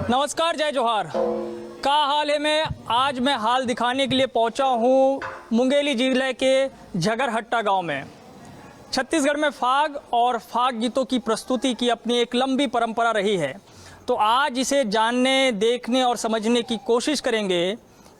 नमस्कार, जय जोहार। का हाल है। मैं आज हाल दिखाने के लिए पहुंचा हूं मुंगेली जिले के झगरहट्टा गांव में। छत्तीसगढ़ में फाग और फाग गीतों की प्रस्तुति की अपनी एक लंबी परंपरा रही है। तो आज इसे जानने, देखने और समझने की कोशिश करेंगे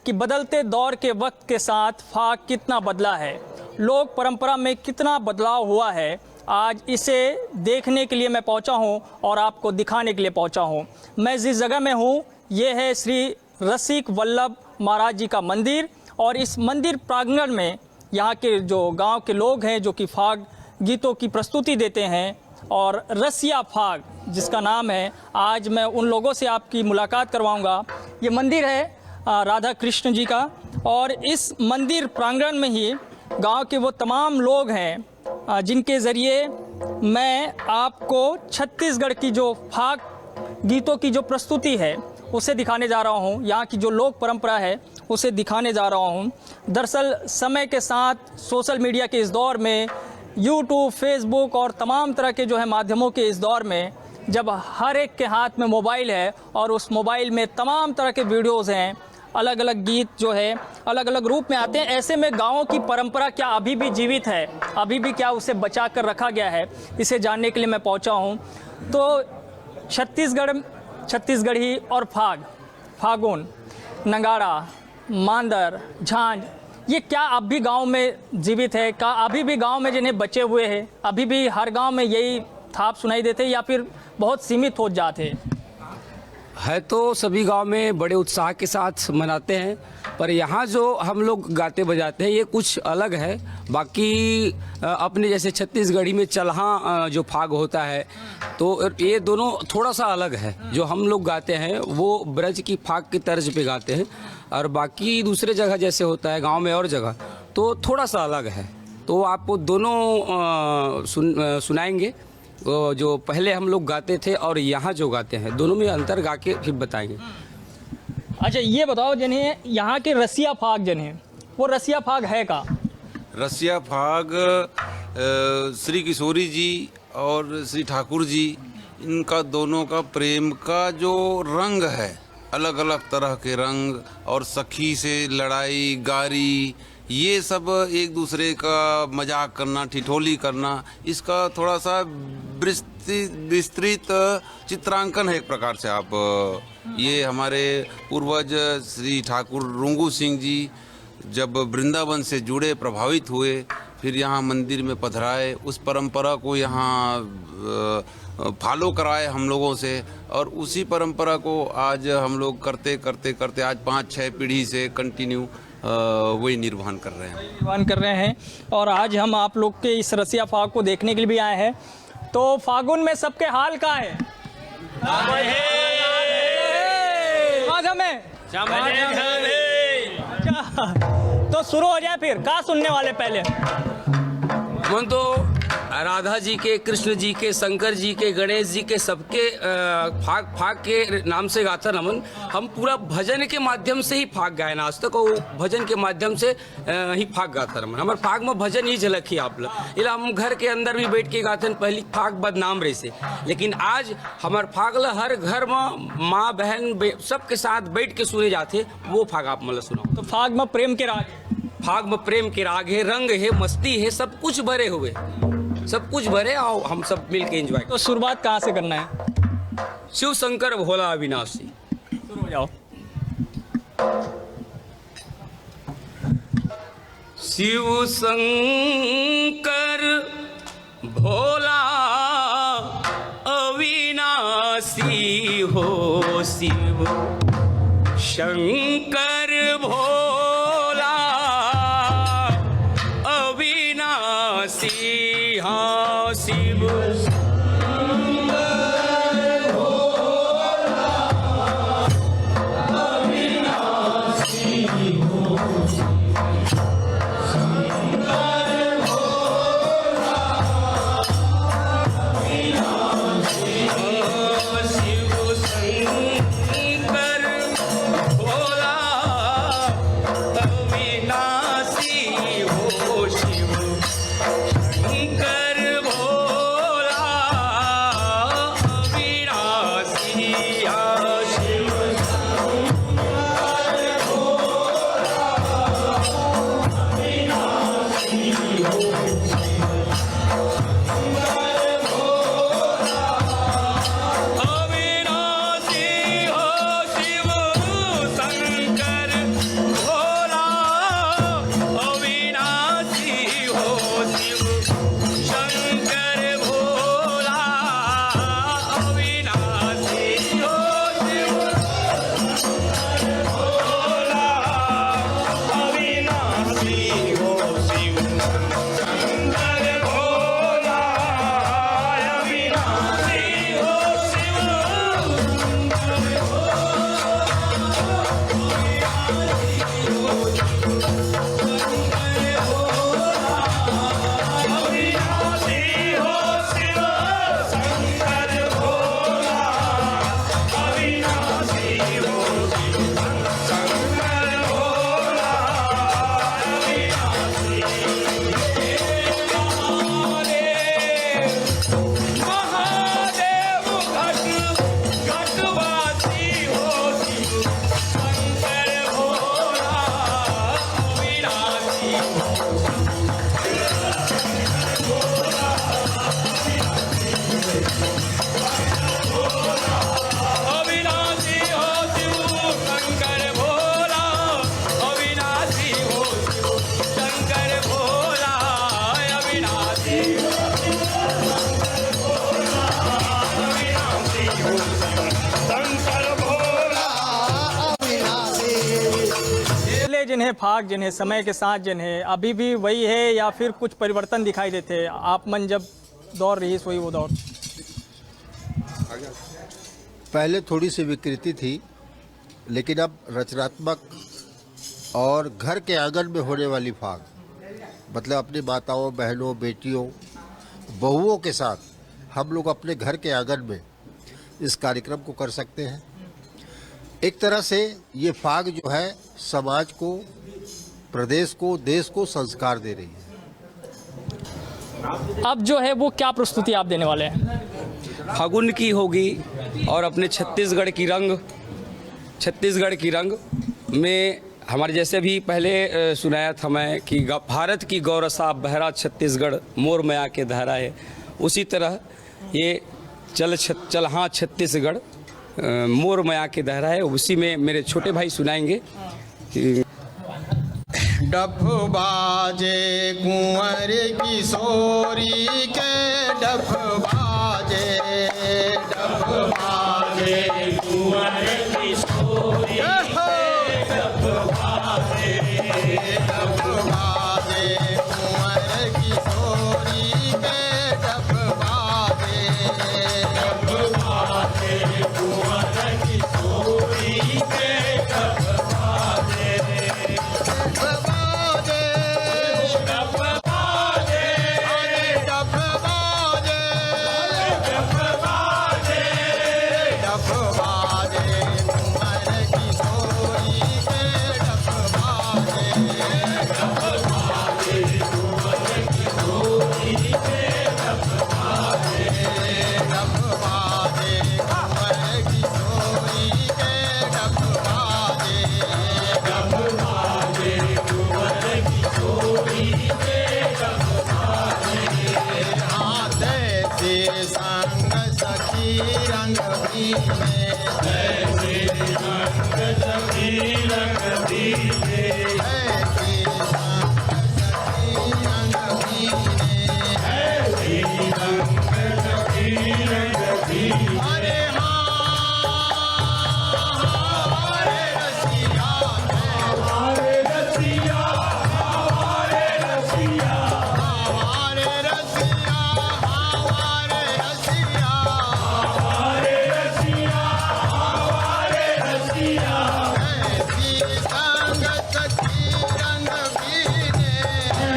कि बदलते दौर के वक्त के साथ फाग कितना बदला है, लोक परंपरा में कितना बदलाव हुआ है। आज इसे देखने के लिए मैं पहुंचा हूं और आपको दिखाने के लिए पहुंचा हूं। मैं जिस जगह में हूं ये है श्री रसिक वल्लभ महाराज जी का मंदिर, और इस मंदिर प्रांगण में यहाँ के जो गांव के लोग हैं जो कि फाग गीतों की प्रस्तुति देते हैं, और रसिया फाग जिसका नाम है, आज मैं उन लोगों से आपकी मुलाकात करवाऊंगा। ये मंदिर है राधा कृष्ण जी का, और इस मंदिर प्रांगण में ही गांव के वो तमाम लोग हैं जिनके ज़रिए मैं आपको छत्तीसगढ़ की जो फाग गीतों की जो प्रस्तुति है उसे दिखाने जा रहा हूं। यहाँ की जो लोक परंपरा है उसे दिखाने जा रहा हूं। दरअसल समय के साथ सोशल मीडिया के इस दौर में, यूट्यूब, फेसबुक और तमाम तरह के जो है माध्यमों के इस दौर में, जब हर एक के हाथ में मोबाइल है और उस मोबाइल में तमाम तरह के वीडियोज़ हैं, अलग अलग गीत जो है अलग अलग रूप में आते हैं। ऐसे में गाँवों की परंपरा क्या अभी भी जीवित है, अभी भी क्या उसे बचा कर रखा गया है, इसे जानने के लिए मैं पहुंचा हूं। तो छत्तीसगढ़ी और फागुन, नगाड़ा, मांदर, झांझ, ये क्या अब भी गांव में जीवित है? क्या अभी भी गांव में जिन्हें बचे हुए हैं, अभी भी हर गांव में यही थाप सुनाई देते या फिर बहुत सीमित हो जाते हैं? है तो सभी गांव में बड़े उत्साह के साथ मनाते हैं, पर यहाँ जो हम लोग गाते बजाते हैं ये कुछ अलग है। बाकी अपने जैसे छत्तीसगढ़ी में चलहा जो फाग होता है, तो ये दोनों थोड़ा सा अलग है। जो हम लोग गाते हैं वो ब्रज की फाग की तर्ज पे गाते हैं, और बाकी दूसरे जगह जैसे होता है गांव में और जगह, तो थोड़ा सा अलग है। तो आपको दोनों सुनाएंगे, जो पहले हम लोग गाते थे और यहाँ जो गाते हैं, दोनों में अंतर गा के फिर बताएंगे। अच्छा, ये बताओ जिन्हें यहाँ के रसिया फाग जिन्हें, वो रसिया फाग है का? रसिया फाग श्री किशोरी जी और श्री ठाकुर जी, इनका दोनों का प्रेम का जो रंग है, अलग अलग तरह के रंग, और सखी से लड़ाई, गारी, ये सब एक दूसरे का मजाक करना, ठिठोली करना, इसका थोड़ा सा विस्तृत चित्रांकन है एक प्रकार से। आप ये हमारे पूर्वज श्री ठाकुर रुंगू सिंह जी जब वृंदावन से जुड़े, प्रभावित हुए, फिर यहाँ मंदिर में पधराए, उस परंपरा को यहाँ फॉलो कराए हम लोगों से, और उसी परंपरा को आज हम लोग करते करते करते आज 5-6 पीढ़ी से कंटिन्यू वही निर्वहन कर रहे हैं। और आज हम आप लोग के इस रसिया फाग को देखने के लिए भी आए हैं। तो फागुन में सबके हाल का है? तो शुरू हो जाए, फिर क्या सुनने वाले पहले? हम तो राधा जी के, कृष्ण जी के, शंकर जी के, गणेश जी के, सबके फाग के नाम से गाथा नमन। हम पूरा भजन के माध्यम से ही फाग गाए आज तक, और भजन के माध्यम से ही फाग गाथा नमन। हमारे फाग में भजन ही झलक ही आप लोग, इला हम घर के अंदर भी बैठ के गाते हैं। पहली फाग बदनाम रहे से, लेकिन आज हमारे फाग ला हर घर में माँ बहन सबके साथ बैठ के सुने जाते, वो फाग आप मतलब सुनाओ। तो फाग में प्रेम के राग, फाग में प्रेम के राग है, रंग है, मस्ती है, सब कुछ भरे हुए, सब कुछ भरे, आओ हम सब मिल के एंजॉय। तो शुरुआत कहाँ से करना है? शिव शंकर भोला अविनाशी, शुरू हो जाओ। शिव शंकर भोला अविनाशी हो, शिव शंकर भोला अविनाशी, हाँ शिव शंकर भोला पहले जिन्हें फाग, जिन्हें समय के साथ, जिन्हें अभी भी वही है या फिर कुछ परिवर्तन दिखाई देते हैं? आप मन जब दौड़ रही सोई वो दौड़। पहले थोड़ी सी विकृति थी, लेकिन अब रचनात्मक और घर के आंगन में होने वाली फाग, मतलब अपनी माताओं, बहनों, बेटियों, बहुओं के साथ हम लोग अपने घर के आंगन में इस कार्यक्रम को कर सकते हैं। एक तरह से ये फाग जो है समाज को, प्रदेश को, देश को संस्कार दे रही है। अब जो है वो क्या प्रस्तुति आप देने वाले हैं? फागुन की होगी और अपने छत्तीसगढ़ की रंग में हमारे जैसे भी पहले सुनाया था मैं कि भारत की गौरसा बहरा छत्तीसगढ़ मोर मया के धरा है, उसी तरह ये चल हाँ छत्तीसगढ़ मोर मया के दहरा है। उसी में मेरे छोटे भाई सुनाएंगे। डफ बाजे कुंवर किशोरी के, डफ बाजे कुंवर किशोरी के, डफ बाजे कुंवर किशोरी के, डफ बाजे कुंवर किशोरी के, संग सखी रंग बीने, ऐसे संग सखी रंग बीने, ऐसे संग सखी रंग बीने, ऐसे संग सखी रंग बीने। अरे हमारे रसिया, हमारे रसिया, हमारे रसिया, हमारे रसिया, हमारे रसिया, हमारे रसिया, हमारे रसिया, ऐसी संग सखी रंग बीने,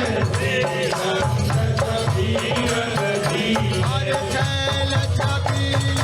ऐसी संग सखी रंग बीने। अरे छैल छबीली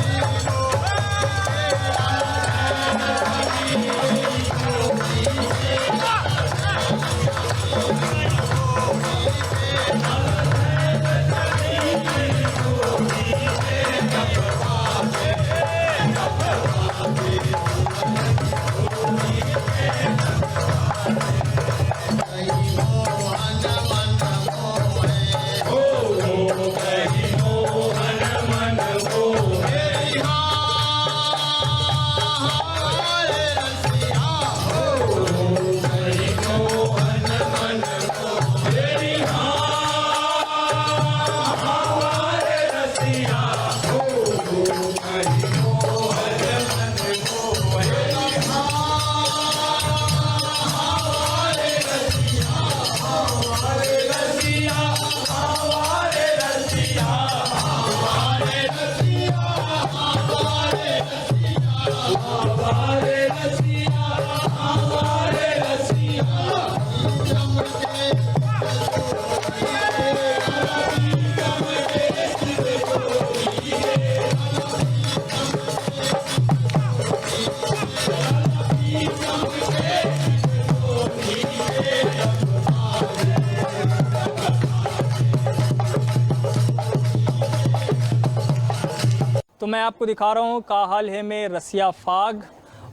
तो मैं आपको दिखा रहा हूँ का हाल है में रसिया फाग,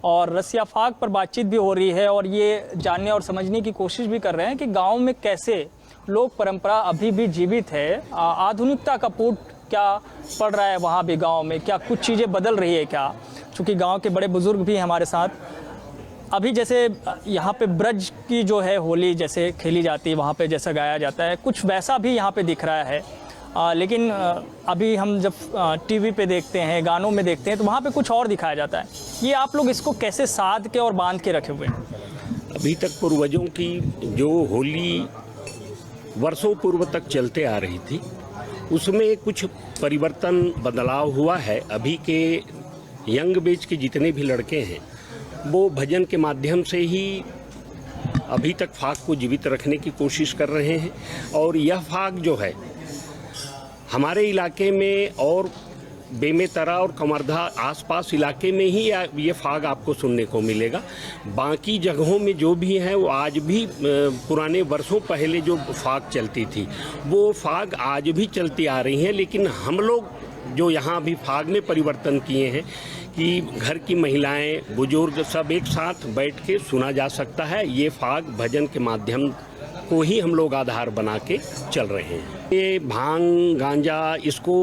और रसिया फाग पर बातचीत भी हो रही है और ये जानने और समझने की कोशिश भी कर रहे हैं कि गांव में कैसे लोक परंपरा अभी भी जीवित है। आधुनिकता का पूट क्या पड़ रहा है वहाँ भी गांव में, क्या कुछ चीज़ें बदल रही है क्या? चूँकि गांव के बड़े बुजुर्ग भी हमारे साथ, अभी जैसे यहाँ पे ब्रज की जो है होली जैसे खेली जाती है, वहाँ पे जैसा गाया जाता है, कुछ वैसा भी यहाँ पे दिख रहा है। लेकिन अभी हम जब टीवी पे देखते हैं, गानों में देखते हैं, तो वहाँ पे कुछ और दिखाया जाता है। ये आप लोग इसको कैसे साध के और बांध के रखे हुए हैं? अभी तक पूर्वजों की जो होली वर्षों पूर्व तक चलते आ रही थी, उसमें कुछ परिवर्तन बदलाव हुआ है। अभी के यंग बेच के जितने भी लड़के हैं वो भजन के माध्यम से ही अभी तक फाग को जीवित रखने की कोशिश कर रहे हैं। और यह फाग जो है हमारे इलाके में और बेमेतरा और कमरधा आसपास इलाके में ही ये फाग आपको सुनने को मिलेगा। बाकी जगहों में जो भी है वो आज भी पुराने वर्षों पहले जो फाग चलती थी वो फाग आज भी चलती आ रही हैं। लेकिन हम लोग जो यहाँ भी फाग में परिवर्तन किए हैं कि घर की महिलाएं, बुजुर्ग सब एक साथ बैठ के सुना जा सकता है। ये फाग भजन के माध्यम को ही हम लोग आधार बना के चल रहे हैं। ये भांग गांजा इसको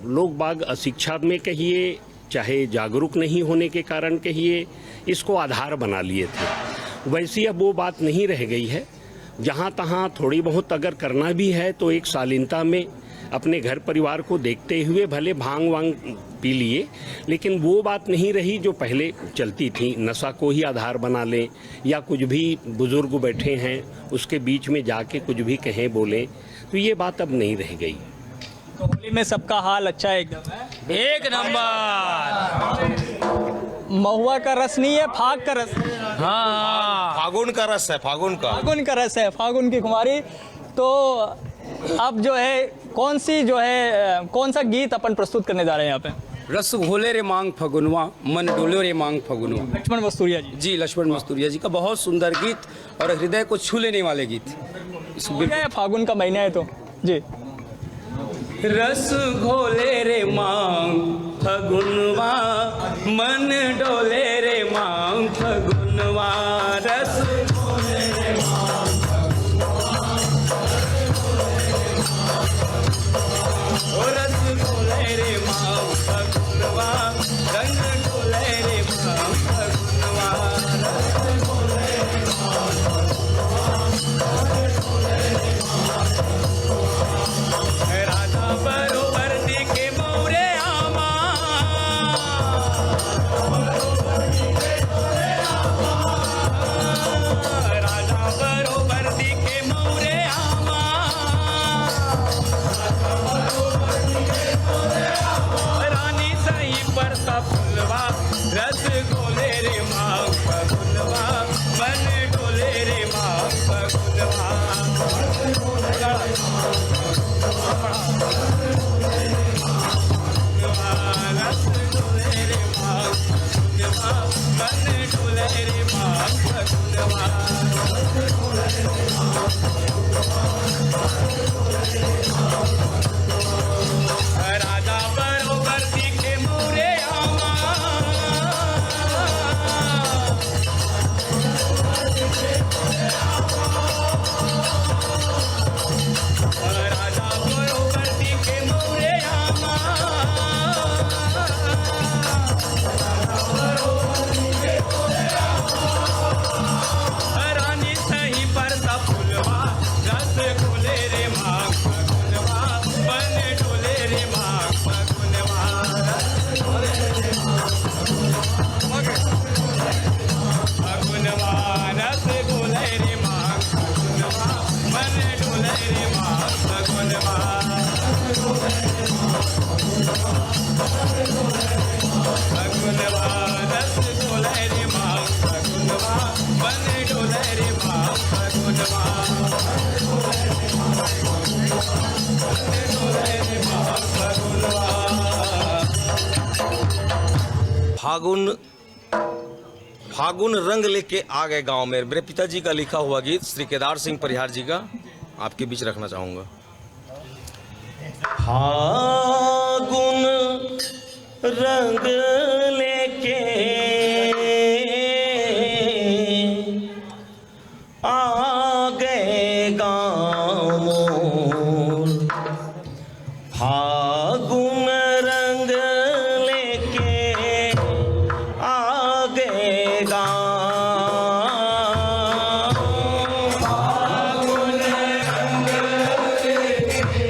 लोग बाग अशिक्षा में कहिए, चाहे जागरूक नहीं होने के कारण कहिए, इसको आधार बना लिए थे। वैसी अब वो बात नहीं रह गई है। जहाँ तहाँ थोड़ी बहुत अगर करना भी है तो एक शालीनता में अपने घर परिवार को देखते हुए भले भांग वांग पी लिए, लेकिन वो बात नहीं रही जो पहले चलती थी। नशा को ही आधार बना लें या कुछ भी बुजुर्ग बैठे हैं उसके बीच में जाके कुछ भी कहें बोलें, तो ये बात अब नहीं रह गई। तो होली में सबका हाल अच्छा है एकदम? एक नंबर। महुआ का रस नहीं है, फाग का रस। हाँ, फागुन का रस है, फागुन का। फागुन का रस है, फागुन की खुमारी। तो अब जो है कौन सा गीत अपन प्रस्तुत करने जा रहे हैं यहाँ पे? रस घोले रे मांग फगुनवा, मन डोले रे मांग फगुनवा। लक्ष्मण वस्तुरिया जी। जी, लक्ष्मण मस्तूरिया जी का बहुत सुंदर गीत और हृदय को छू लेने वाले गीत। क्या है, फागुन का महीना है तो जी। रस घोले रे मांग फगुनवा, मन डोले रे मांग फगुनवा। रस घोले रे मांग रस घोले रे मांग फगुनवा, रंग डोले रे मांग फगुनवा। रस घोले रे मांग राधा बरोबर दिखे मोरे आमा, राधा बरोबर दिखे मोरे आमा, रानी सही पर फुलवा, रस घोले रे मांग फगुनवा, मन डोले रे मांग फगुनवा। राजा बरोबर दिखे मोरे आमा, राजा बरोबर दिखे मोरे आमा, रानी सही पर फुलवा, रस घोले रे मांग फगुनवा, बन डोले रे मांग फगुनवा। फगुनवा रस घोले रे मांग फगुनवा, बन डोले रे मांग फगुनवा। फगुनवा रस घोले रे मांग फगुनवा, बन डोले रे मांग फगुनवा। फागुन रंग लेके आ गए गांव में, मेरे पिताजी का लिखा हुआ गीत श्री केदार सिंह परिहार जी का आपके बीच रखना चाहूंगा। फागुन रंग लेके आ गए गांव मोर, फागुन रंग लेके आ गए गांव, फागुन रंग लेके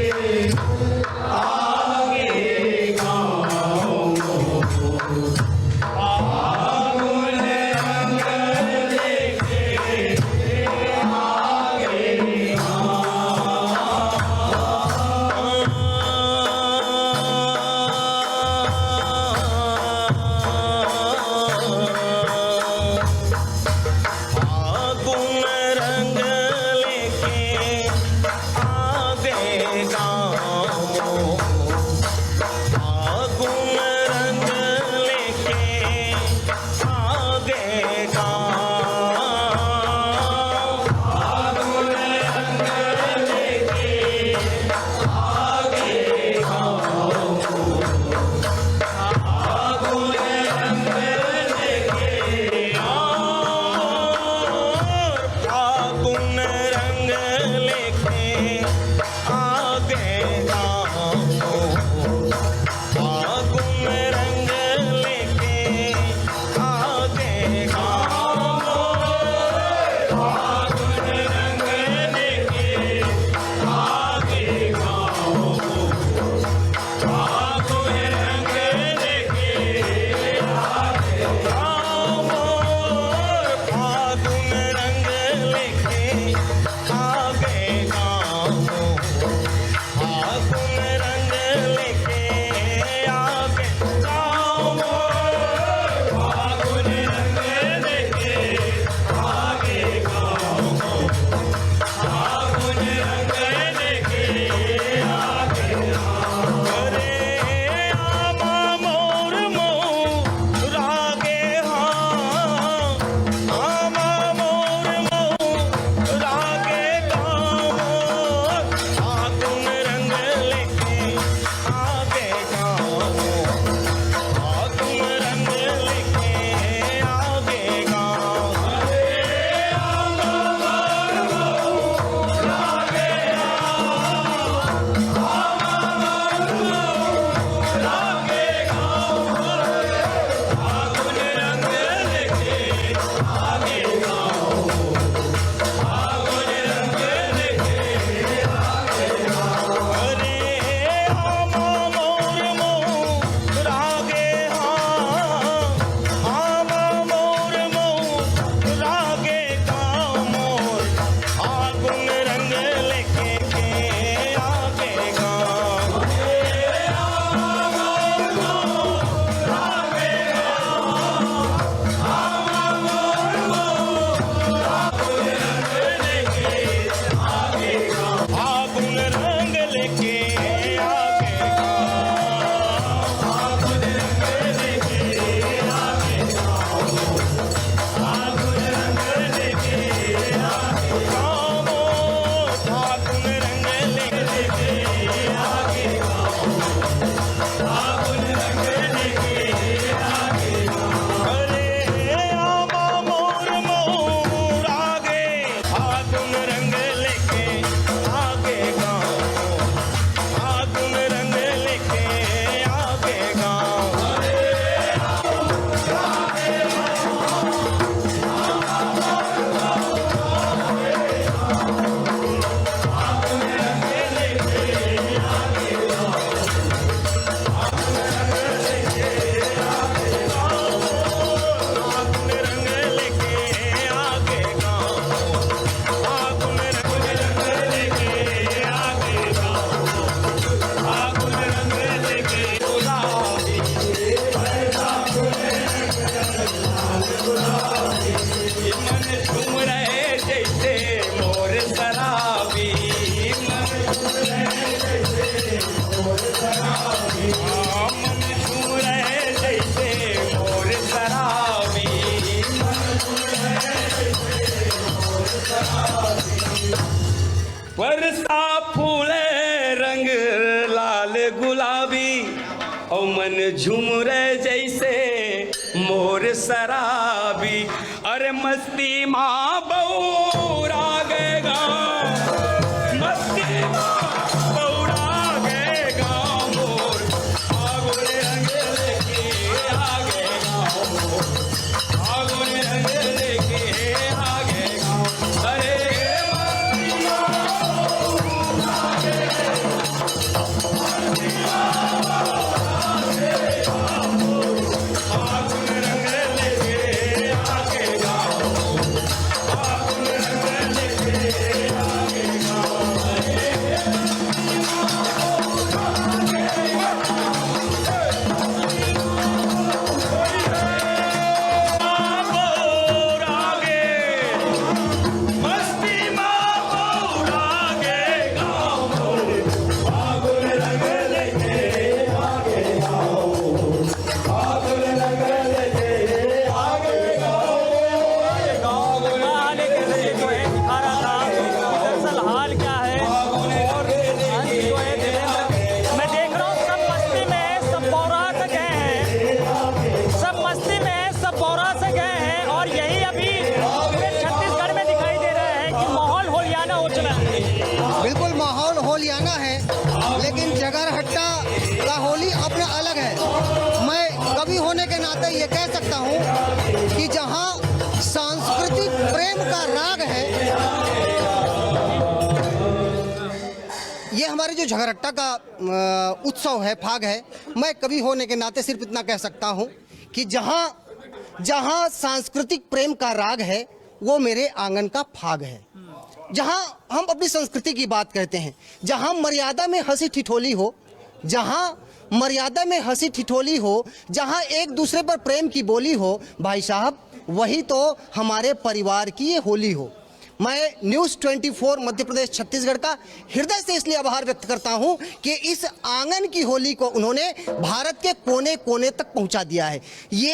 बरसा फूले रंग लाल गुलाबी और मन झूम रहे जैसे मोर शराबी। अरे मस्ती माँ बौरा गए गाँव, मस्ती माँ बौरा गए गाँव मोर, फागुन रंग लेके आ गए गाँव मोर, फागुन रंग लेके आ गए गाँव। अरे बिल्कुल माहौल होलियाना है, लेकिन जगरहट्टा का होली अपना अलग है। मैं कवि होने के नाते ये कह सकता हूँ कि जहाँ सांस्कृतिक प्रेम का राग है, ये हमारे जो झगरहट्टा का उत्सव है, फाग है, मैं कवि होने के नाते सिर्फ इतना कह सकता हूँ कि जहाँ सांस्कृतिक प्रेम का राग है वो मेरे आंगन का फाग है। जहाँ हम अपनी संस्कृति की बात कहते हैं, जहाँ मर्यादा में हंसी ठिठोली हो, जहाँ मर्यादा में हंसी ठिठोली हो, जहाँ एक दूसरे पर प्रेम की बोली हो, भाई साहब वही तो हमारे परिवार की ये होली हो। मैं न्यूज़ 24 मध्य प्रदेश छत्तीसगढ़ का हृदय से इसलिए आभार व्यक्त करता हूं कि इस आंगन की होली को उन्होंने भारत के कोने कोने तक पहुंचा दिया है। ये